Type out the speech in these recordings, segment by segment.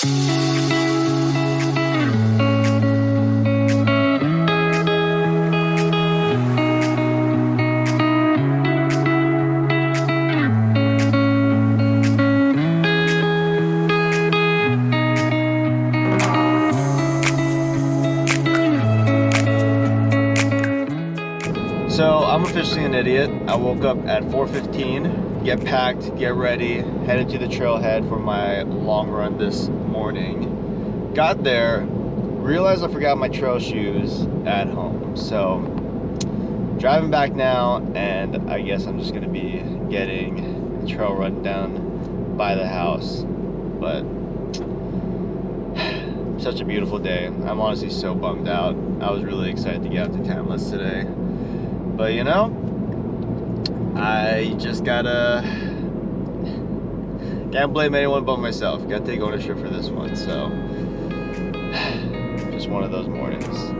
So I'm officially an idiot. I woke up at 4:15, get packed, get ready, headed to the trailhead for my long run this morning. Got there, realized I forgot my trail shoes at home. So driving back now, and I guess I'm just gonna be getting a trail run done by the house. But such a beautiful day. I'm honestly so bummed out. I was really excited to get out to Tamlis today. But you know, I just can't blame anyone but myself. Gotta take ownership for this one. So, just one of those mornings.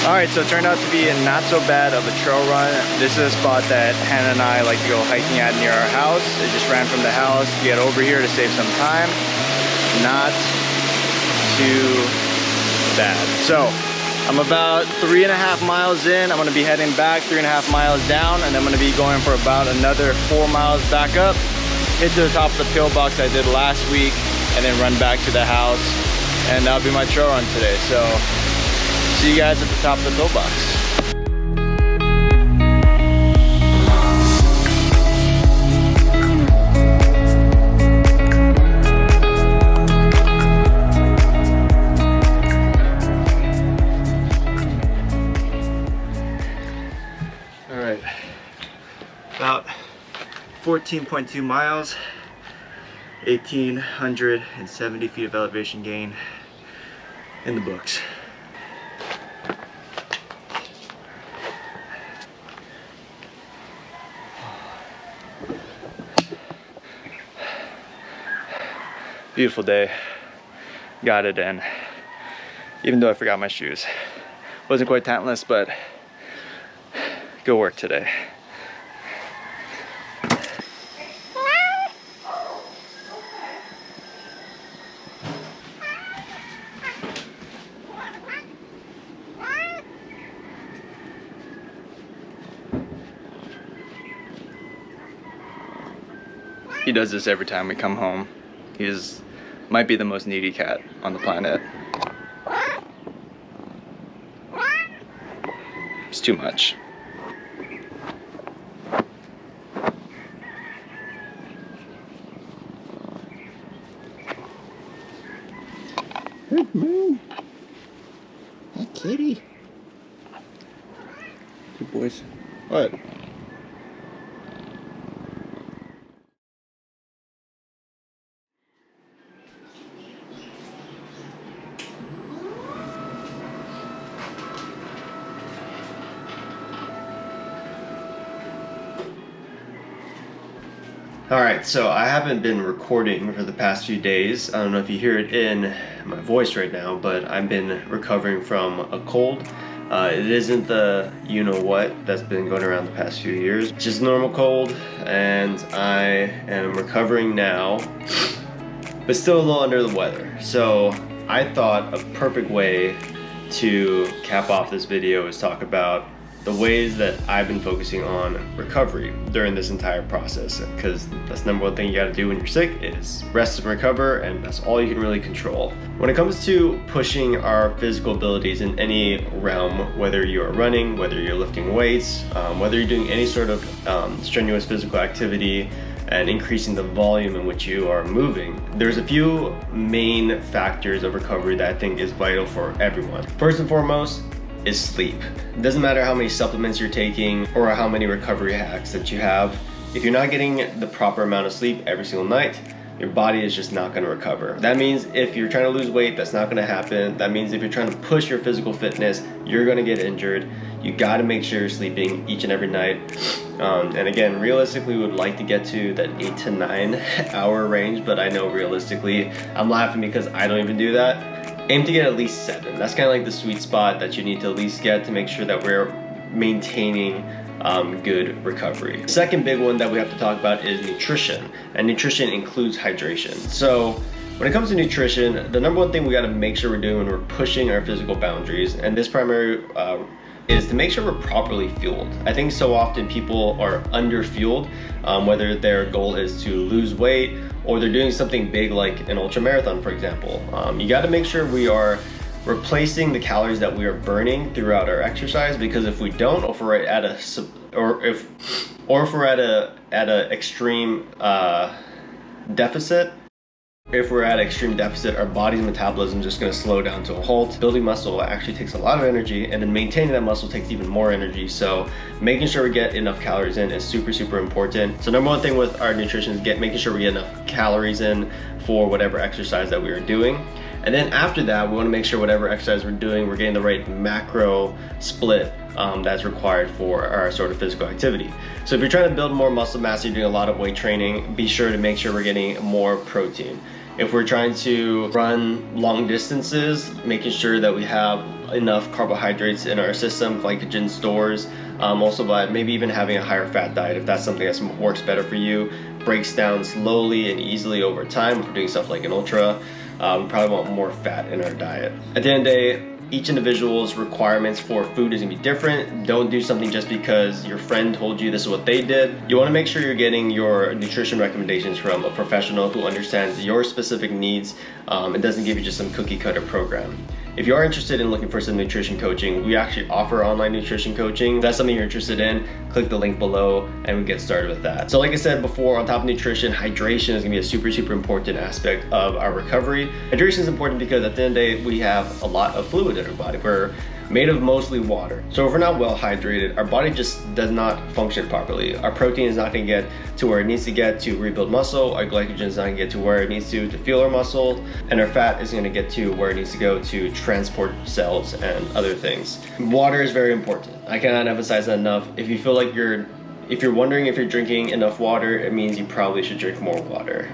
Alright, so it turned out to be not so bad of a trail run. This is a spot that Hannah and I like to go hiking at near our house. It just ran from the house to get over here to save some time. Not too bad. So, I'm about 3.5 miles in. I'm gonna be heading back 3.5 miles down, and I'm gonna be going for about another 4 miles back up, hit to the top of the pillbox I did last week, and then run back to the house. And that'll be my trail run today. So, see you guys at the top of the pillbox. All right, about 14.2 miles, 1,870 feet of elevation gain in the books. Beautiful day, got it in, even though I forgot my shoes. Wasn't quite talentless, but good work today. He does this every time we come home. Might be the most needy cat on the planet. It's too much. Good man. Hey, kitty. Good boys. What? Alright, so I haven't been recording for the past few days. I don't know if you hear it in my voice right now, but I've been recovering from a cold. It isn't the you-know-what that's been going around the past few years. It's just a normal cold, and I am recovering now, but still a little under the weather. So I thought a perfect way to cap off this video is talk about the ways that I've been focusing on recovery during this entire process, because that's the number one thing you got to do when you're sick is rest and recover, and that's all you can really control. When it comes to pushing our physical abilities in any realm, whether you are running, whether you're lifting weights, whether you're doing any sort of strenuous physical activity and increasing the volume in which you are moving, there's a few main factors of recovery that I think is vital for everyone. First and foremost is sleep. It doesn't matter how many supplements you're taking or how many recovery hacks that you have. If you're not getting the proper amount of sleep every single night, your body is just not going to recover. That means if you're trying to lose weight, that's not going to happen. That means if you're trying to push your physical fitness, you're going to get injured. You got to make sure you're sleeping each and every night. And again, realistically, we would like to get to that 8 to 9 hour range, but I know realistically, I'm laughing because I don't even do that. Aim to get at least 7. That's kind of like the sweet spot that you need to at least get to make sure that we're maintaining good recovery. The second big one that we have to talk about is nutrition, and nutrition includes hydration. So when it comes to nutrition, the number one thing we got to make sure we're doing when we're pushing our physical boundaries, and this primary is to make sure we're properly fueled. I think so often people are under fueled, whether their goal is to lose weight or they're doing something big like an ultra marathon, for example. You got to make sure we are replacing the calories that we are burning throughout our exercise, because if we don't, or if we're at a extreme deficit, if we're at extreme deficit, our body's metabolism is just going to slow down to a halt. Building muscle actually takes a lot of energy, and then maintaining that muscle takes even more energy. So making sure we get enough calories in is super, super important. So number one thing with our nutrition is making sure we get enough calories in for whatever exercise that we are doing. And then after that, we want to make sure whatever exercise we're doing, we're getting the right macro split that's required for our sort of physical activity. So if you're trying to build more muscle mass, you're doing a lot of weight training, be sure to make sure we're getting more protein. If we're trying to run long distances, making sure that we have enough carbohydrates in our system, glycogen stores, also by maybe even having a higher fat diet if that's something that works better for you, breaks down slowly and easily over time. If we're doing stuff like an ultra, we probably want more fat in our diet. At the end of the day, each individual's requirements for food is gonna be different. Don't do something just because your friend told you this is what they did. You wanna make sure you're getting your nutrition recommendations from a professional who understands your specific needs and doesn't give you just some cookie cutter program. If you are interested in looking for some nutrition coaching, we actually offer online nutrition coaching. If that's something you're interested in, click the link below and we get started with that. So like I said before, on top of nutrition, hydration is gonna be a super, super important aspect of our recovery. Hydration is important because at the end of the day, we have a lot of fluid in our body. We're made of mostly water. So if we're not well hydrated, our body just does not function properly. Our protein is not gonna get to where it needs to get to rebuild muscle. Our glycogen is not gonna get to where it needs to fuel our muscle. And our fat isn't gonna get to where it needs to go to transport cells and other things. Water is very important. I cannot emphasize that enough. If you feel like if you're wondering if you're drinking enough water, it means you probably should drink more water.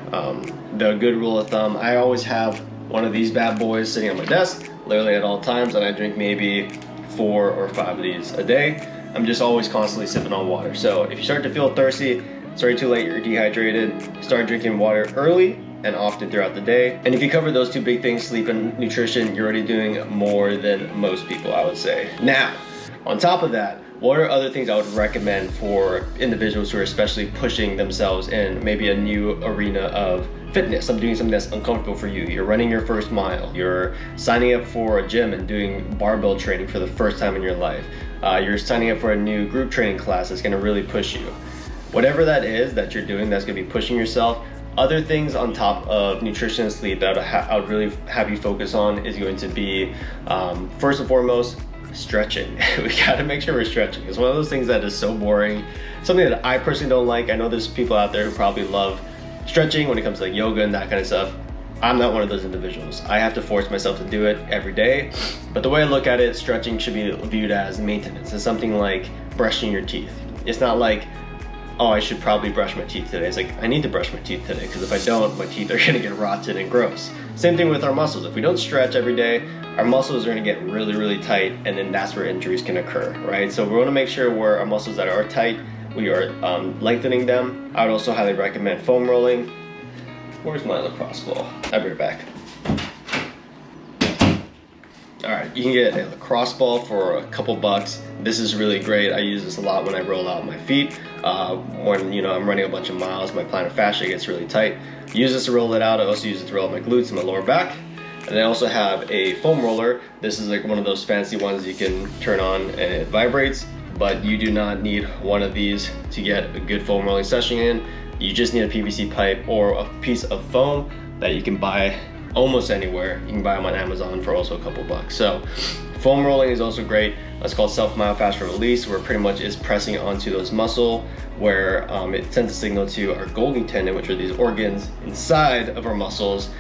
The good rule of thumb, I always have one of these bad boys sitting on my desk, literally at all times, and I drink maybe 4 or 5 of these a day. I'm just always constantly sipping on water. So if you start to feel thirsty, it's already too late, you're dehydrated, start drinking water early and often throughout the day. And if you cover those two big things, sleep and nutrition, you're already doing more than most people, I would say. Now, on top of that, what are other things I would recommend for individuals who are especially pushing themselves in maybe a new arena of fitness? I'm doing something that's uncomfortable for you. You're running your first mile. You're signing up for a gym and doing barbell training for the first time in your life. You're signing up for a new group training class that's gonna really push you. Whatever that is that you're doing that's gonna be pushing yourself, other things on top of nutrition and sleep that I would really have you focus on is going to be, first and foremost, stretching. We gotta make sure we're stretching. It's one of those things that is so boring. Something that I personally don't like. I know there's people out there who probably love stretching when it comes to like yoga and that kind of stuff. I'm not one of those individuals. I have to force myself to do it every day. But the way I look at it, stretching should be viewed as maintenance. It's something like brushing your teeth. It's not like, oh, I should probably brush my teeth today. It's like, I need to brush my teeth today because if I don't, my teeth are gonna get rotten and gross. Same thing with our muscles. If we don't stretch every day, our muscles are gonna get really, really tight, and then that's where injuries can occur, right? So we wanna make sure where our muscles that are tight, we are lengthening them. I would also highly recommend foam rolling. Where's my lacrosse ball? I'll be right back. All right, You can get a lacrosse ball for a couple bucks. This is really great. I use this a lot when I roll out my feet. When I'm running a bunch of miles, my plantar fascia gets really tight. Use this to roll it out. I also use it to roll out my glutes and my lower back. And I also have a foam roller. This is like one of those fancy ones you can turn on and it vibrates, but you do not need one of these to get a good foam rolling session in. You just need a PVC pipe or a piece of foam that you can buy almost anywhere. You can buy them on Amazon for also a couple bucks. So foam rolling is also great. That's called self-myofascial release, where it pretty much is pressing onto those muscle where it sends a signal to our Golgi tendon, which are these organs inside of our muscles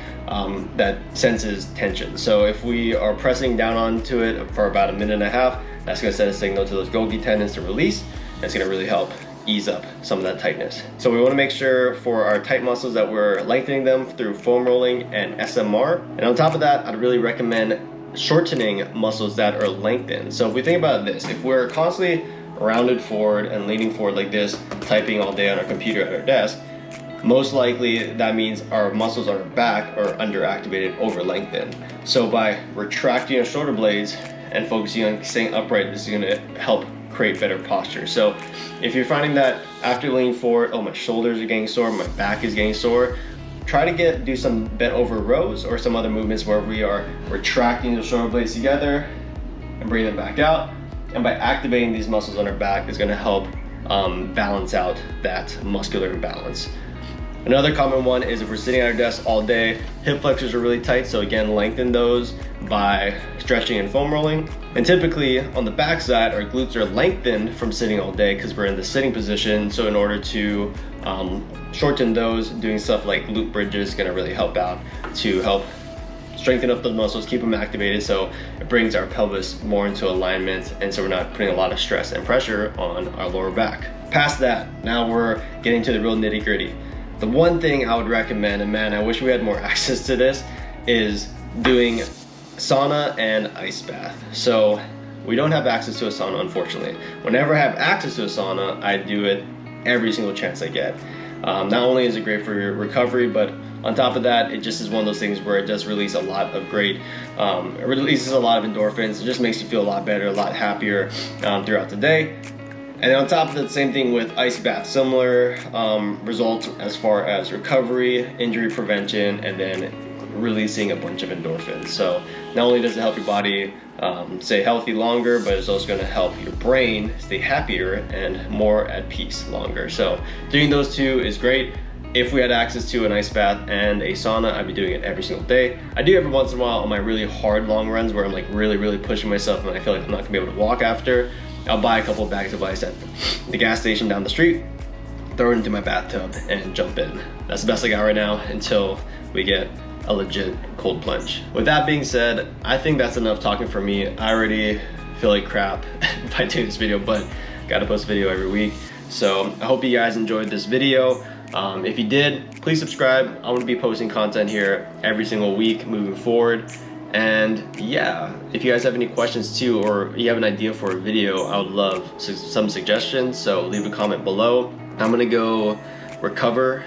that senses tension. So if we are pressing down onto it for about a minute and a half, that's gonna send a signal to those Golgi tendons to release. That's gonna really help ease up some of that tightness. So we wanna make sure for our tight muscles that we're lengthening them through foam rolling and SMR. And on top of that, I'd really recommend shortening muscles that are lengthened. So if we think about this, if we're constantly rounded forward and leaning forward like this, typing all day on our computer at our desk, most likely that means our muscles on our back are underactivated, over lengthened. So by retracting our shoulder blades and focusing on staying upright, this is gonna help create better posture. So if you're finding that after leaning forward, oh, my shoulders are getting sore, my back is getting sore, try to do some bent over rows or some other movements where we are retracting the shoulder blades together and bring them back out. And by activating these muscles on our back is gonna help balance out that muscular imbalance. Another common one is if we're sitting at our desk all day, hip flexors are really tight. So again, lengthen those by stretching and foam rolling. And typically on the back side, our glutes are lengthened from sitting all day because we're in the sitting position. So in order to shorten those, doing stuff like glute bridges is gonna really help out to help strengthen up those muscles, keep them activated, so it brings our pelvis more into alignment, and so we're not putting a lot of stress and pressure on our lower back. Past that, now we're getting to the real nitty gritty. The one thing I would recommend, and man, I wish we had more access to this, is doing sauna and ice bath. So we don't have access to a sauna, unfortunately. Whenever I have access to a sauna, I do it every single chance I get. Not only is it great for your recovery, but on top of that, it just is one of those things where it does release a lot of great, it releases a lot of endorphins. It just makes you feel a lot better, a lot happier throughout the day. And on top of that, same thing with ice bath, similar results as far as recovery, injury prevention, and then releasing a bunch of endorphins. So not only does it help your body stay healthy longer, but it's also going to help your brain stay happier and more at peace longer. So doing those two is great. If we had access to an ice bath and a sauna, I'd be doing it every single day. I do every once in a while on my really hard long runs where I'm like really pushing myself and I feel like I'm not gonna be able to walk after. I'll buy a couple of bags of ice at the gas station down the street, throw it into my bathtub and jump in. That's the best I got right now until we get a legit cold plunge. With that being said, I think that's enough talking for me. I already feel like crap by doing this video, but gotta post a video every week. So I hope you guys enjoyed this video. If you did, please subscribe. I'm gonna be posting content here every single week moving forward. And yeah, if you guys have any questions too, or you have an idea for a video, I would love some suggestions, so leave a comment below. I'm gonna go recover,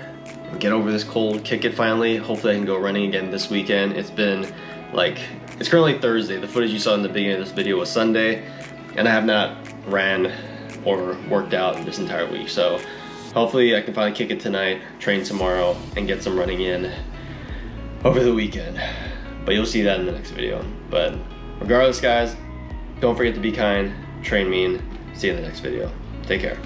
get over this cold, kick it finally. Hopefully I can go running again this weekend. It's been like, it's currently Thursday. The footage you saw in the beginning of this video was Sunday, and I have not ran or worked out this entire week. So hopefully I can finally kick it tonight, train tomorrow, and get some running in over the weekend. But you'll see that in the next video. But regardless, guys, don't forget to be kind, train mean. See you in the next video. Take care.